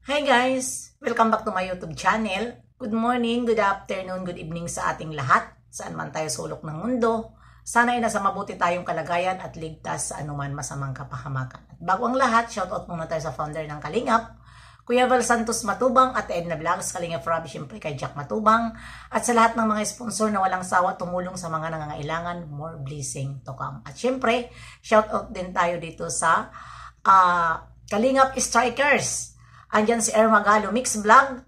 Hi guys! Welcome back to my YouTube channel. Good morning, good afternoon, good evening sa ating lahat. Saan man tayo sulok ng mundo. Sana ay nasa mabuti tayong kalagayan at ligtas sa anuman masamang kapahamakan. At bago ang lahat, shoutout muna tayo sa founder ng Kalingap, Kuya Val Santos Matubang at Edna Vlogs, Kalingap Rob, syempre kay Jack Matubang. At sa lahat ng mga sponsor na walang sawa tumulong sa mga nangangailangan, more blessing to come. At syempre, shoutout din tayo dito sa Kalingap Strikers. Andyan si Ermagalo Mix Vlog,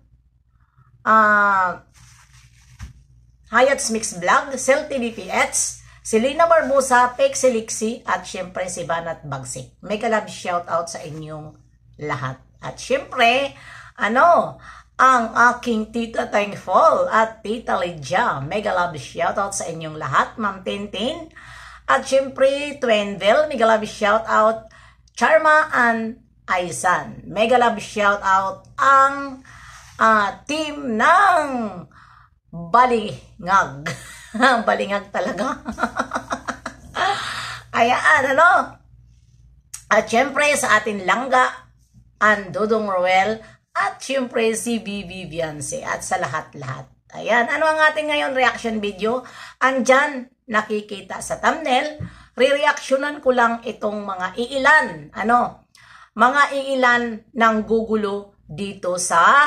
Hayat's Mix Vlog, Cell TV PH, si Lina Barbosa, Pexi Lixi, at syempre si Banat Bagsik. Mega love shoutout sa inyong lahat. At syempre, ang aking Tita Thankful at Tita Lydia. Mega love shoutout sa inyong lahat, Ma'am Tintin. At syempre, Twenville, mega love shoutout, Charma and Aisan. Mega love shout out ang team ng Balingag. Balingag talaga. Ayan, At syempre sa atin Langga, ang Dodong Roel, at syempre si Bibi Beyonce, at sa lahat-lahat. Ayan, ano ang ating ngayon reaction video? Andyan, nakikita sa thumbnail, re-reactionan ko lang itong mga iilan, mga iilan ng gugulo dito sa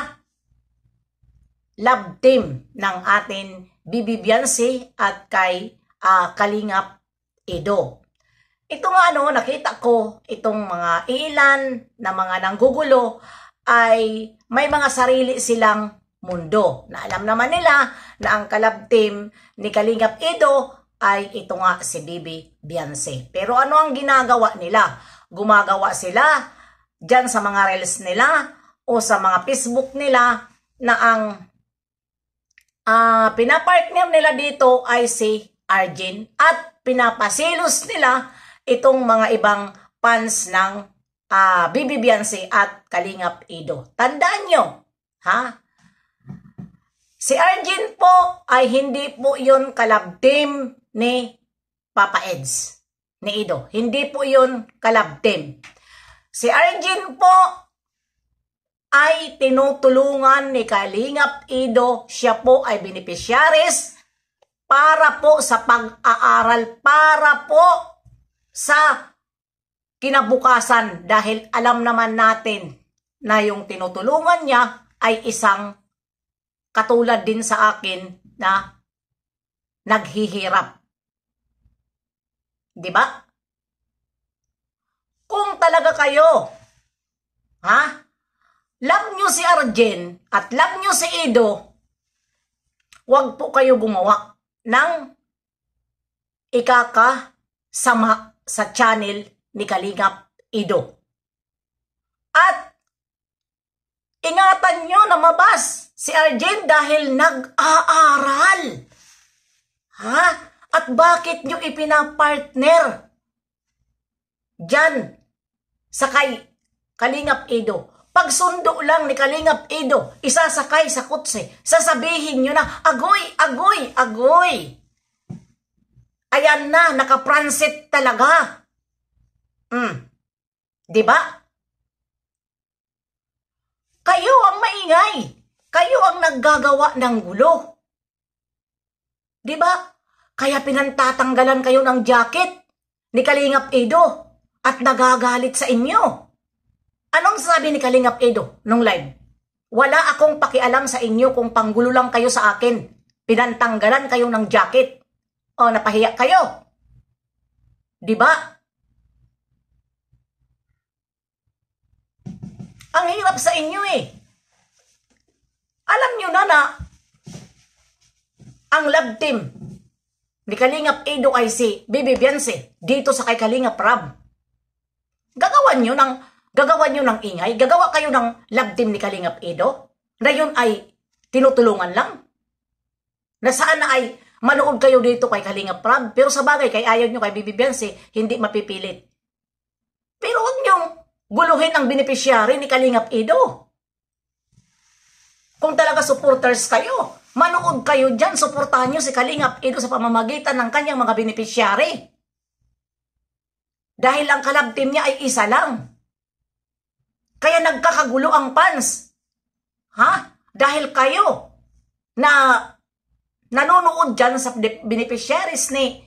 love team ng atin Bibi Beyonce at kay Kalingap Edo. Ito nga nakita ko itong mga iilan na mga nanggugulo ay may mga sarili silang mundo. Na alam naman nila na ang kalab team ni Kalingap Edo ay ito nga si Bibi Beyonce. Pero ano ang ginagawa nila? Gumagawa sila dyan sa mga reels nila o sa mga Facebook nila na ang pinapartner nila dito ay si Arjen at pinapasilos nila itong mga ibang fans ng Bibi Beyonce at Kalingap Edo. Tandaan nyo, si Arjen po ay hindi po yun kalab team ni Papa Eds, ni Edo. Hindi po yun kalab team. Si Arjen po ay tinutulungan ni Kalingap Edo. Siya po ay beneficiaries para po sa pag-aaral, para po sa kinabukasan. Dahil alam naman natin na yung tinutulungan niya ay isang katulad din sa akin na naghihirap. Diba? Kung talaga kayo, love nyo si Arjen at love nyo si Edo, huwag po kayo gumawa ng ikakasama sa channel ni Kalingap Edo. At ingatan nyo na mabas si Arjen dahil nag-aaral. At bakit nyo ipinapartner dyan sa kay Kalingap Edo? Pagsundo lang ni Kalingap Edo, isasakay sa kutse, sasabihin nyo na, agoy, agoy, agoy. Ayan na, nakapransit talaga. Diba? Kayo ang maingay. Kayo ang naggagawa ng gulo. Diba? Kaya pinantatanggalan kayo ng jacket ni Kalingap Edo at nagagalit sa inyo. Anong sabi ni Kalingap Edo nung live? Wala akong pakialam sa inyo kung panggulo lang kayo sa akin. Pinantanggalan kayo ng jacket. O, napahiya kayo. Diba? Ang hirap sa inyo Alam nyo na ang love team ni Kalingap Edo ay si Bibi Beyonce dito sa kay Kalingap Rob. Gagawan nyo ng ingay, gagawa kayo ng love team ni Kalingap Edo na yun ay tinutulungan lang. Na saan na ay manood kayo dito kay Kalingap Rob, pero sa bagay kay ayaw nyo kay Bibi Beyonce, hindi mapipilit. Pero huwag nyong guluhin ang beneficiary ni Kalingap Edo. Kung talaga supporters kayo, manood kayo dyan, suportahan nyo si Kalingap Edo sa pamamagitan ng kanyang mga beneficiary. Dahil ang kalab team niya ay isa lang. Kaya Kaya nagkakagulo ang fans. Ha? Dahil kayo na nanonood dyan sa beneficiaries ni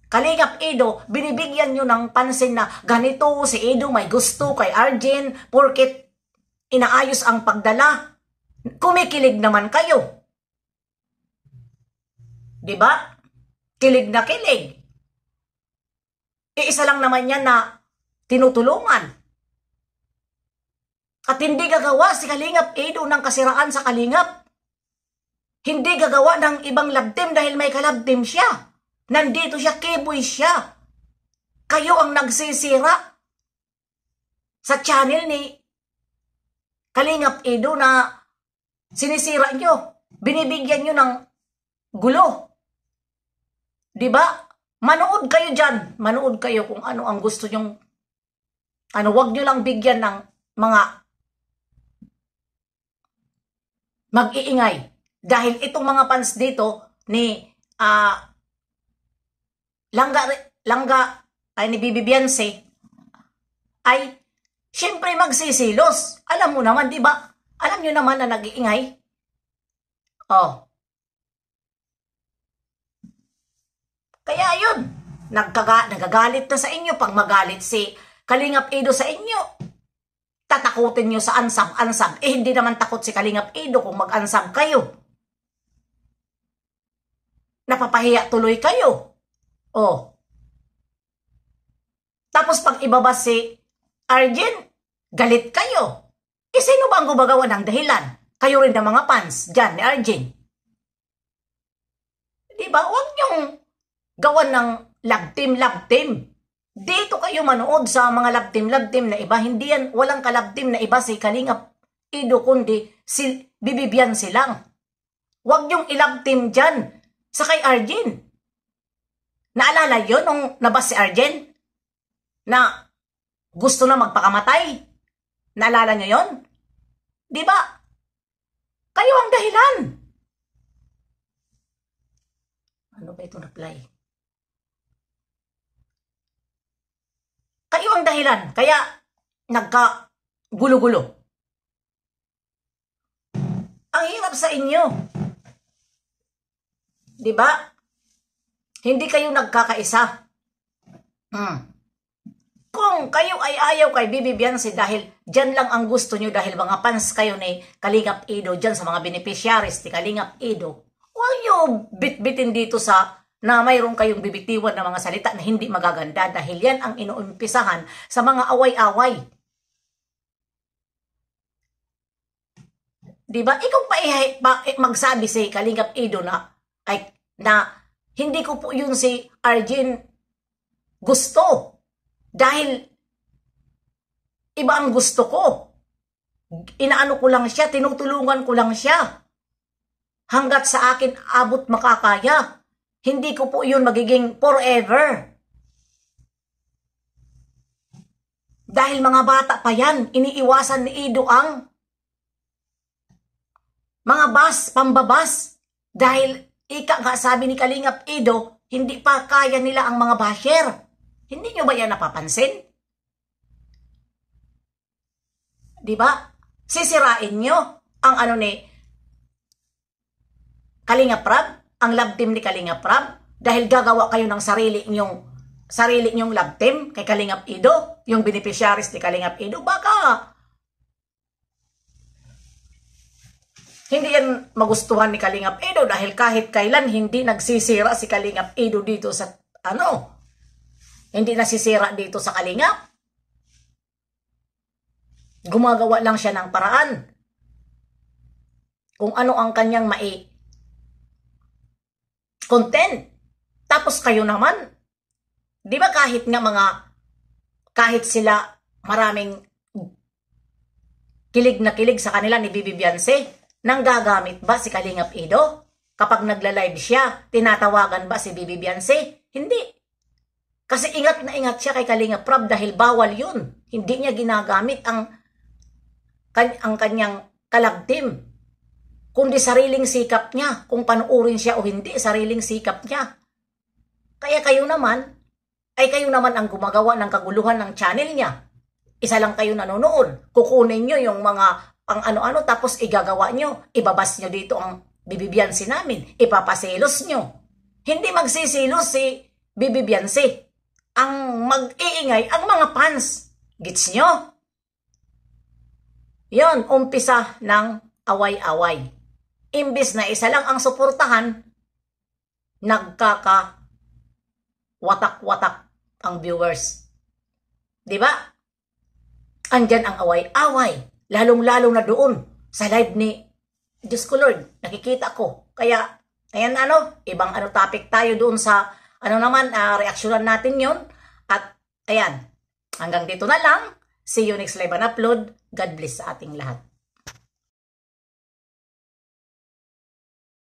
Kalingap Edo, binibigyan nyo ng pansin na ganito si Edo may gusto kay Arjen porket inaayos ang pagdala. Kumikilig naman kayo. Diba? Kilig na kilig. Iisa lang naman yan na tinutulungan. At hindi gagawa si Kalingap Edo ng kasiraan sa Kalingap. Hindi gagawa ng ibang love team dahil may ka-love team siya. Nandito siya, keboy siya. Kayo ang nagsisira sa channel ni Kalingap Edo na sinisira nyo. Binibigyan nyo ng gulo. Diba? Manood kayo dyan. Manood kayo kung ano ang gusto nyong wag nyo lang bigyan ng mga mag-iingay. Dahil itong mga fans dito ni Langga ay ni Bibi Beyonce ay syempre magsisilos. Alam mo naman, di ba? Alam nyo naman na nag-iingay. Oh. Kaya yun, nagagalit na sa inyo. Pag magalit si Kalingap Edo sa inyo, tatakutin nyo sa ansab-ansab. Hindi naman takot si Kalingap Edo kung mag-ansab kayo. Napapahiya tuloy kayo. Oh. Tapos pag ibaba si Arjen, galit kayo. Sino ba ang gumagawa ng dahilan? Kayo rin ng mga fans dyan ni Arjen. Diba? Huwag nyong gawan ng love team. Dito kayo manood sa mga love team na iba. Hindi yan, walang ka-love team na iba si Kalingap Edo, kundi si Bibi Beyonce lang. Huwag yung i-love team dyan sa kay Arjen. Naalala yun nung nabas si Arjen? Na gusto na magpakamatay? Naalala nyo yun? Diba? Kayo ang dahilan. Ano ba itong reply? Kayo ang dahilan. Kaya nagka-gulo-gulo. Ang hirap sa inyo. Diba? Hindi kayo nagkakaisa. Kung kayo ay ayaw kay Bibi Beyonce dahil dyan lang ang gusto nyo, dahil mga fans kayo ni Kalingap Edo dyan sa mga beneficiaries ni Kalingap Edo, huwag nyo bit-bitin dito sa na mayroon kayong bibitiwan na mga salita na hindi magaganda dahil yan ang inuumpisahan sa mga away-away. Diba? Ikaw pa magsabi si Kalingap Edo na hindi ko po yun si Arjen gusto. Dahil iba ang gusto ko. Inaano ko lang siya, tinutulungan ko lang siya. Hanggat sa akin abot makakaya. Hindi ko po yun magiging forever. Dahil mga bata pa yan, iniiwasan ni Edo ang mga pambabas. Dahil ika nga sabi ni Kalingap Edo, hindi pa kaya nila ang mga basher. Hindi nyo ba yan napapansin? Diba? Sisirain nyo ang ni Kalingap Rab, ang love team ni Kalingap Rab, dahil gagawa kayo ng sarili nyong love team kay Kalingap Edo, yung beneficiaries ni Kalingap Edo, baka hindi yan magustuhan ni Kalingap Edo dahil kahit kailan hindi nagsisira si Kalingap Edo dito sa hindi nasisira dito sa Kalingap. Gumagawa lang siya ng paraan. Kung ano ang kanyang content. Tapos kayo naman, di ba kahit sila maraming kilig na kilig sa kanila ni Bibi Beyonce, nang gagamit ba si Kalingap Edo? Kapag nagla-live siya, tinatawagan ba si Bibi Beyonce? Hindi. Kasi ingat na ingat siya kay Kalingap Rab dahil bawal yun. Hindi niya ginagamit ang kanyang ka-love team. Kundi sariling sikap niya. Kung panuurin siya o hindi, sariling sikap niya. Kaya kayo naman ang gumagawa ng kaguluhan ng channel niya. Isa lang kayo nanonood. Kukunin nyo yung mga pang ano-ano tapos igagawa nyo. Ibabas nyo dito ang Bibibiansi namin. Ipapaselos nyo. Hindi magsisilos si Bibibiansi. Ang mag-iingay ang mga fans. Gets nyo? Yon, umpisa ng away-away. Imbis na isa lang ang suportahan, nagkaka-watak-watak ang viewers. Diba? Andyan ang away-away. Lalong-lalo na doon sa live ni Diyos ko Lord. Nakikita ko. Kaya, ayan ibang topic tayo doon sa reaksyonan natin yon. At ayan, hanggang dito na lang. See you next live and upload. God bless sa ating lahat.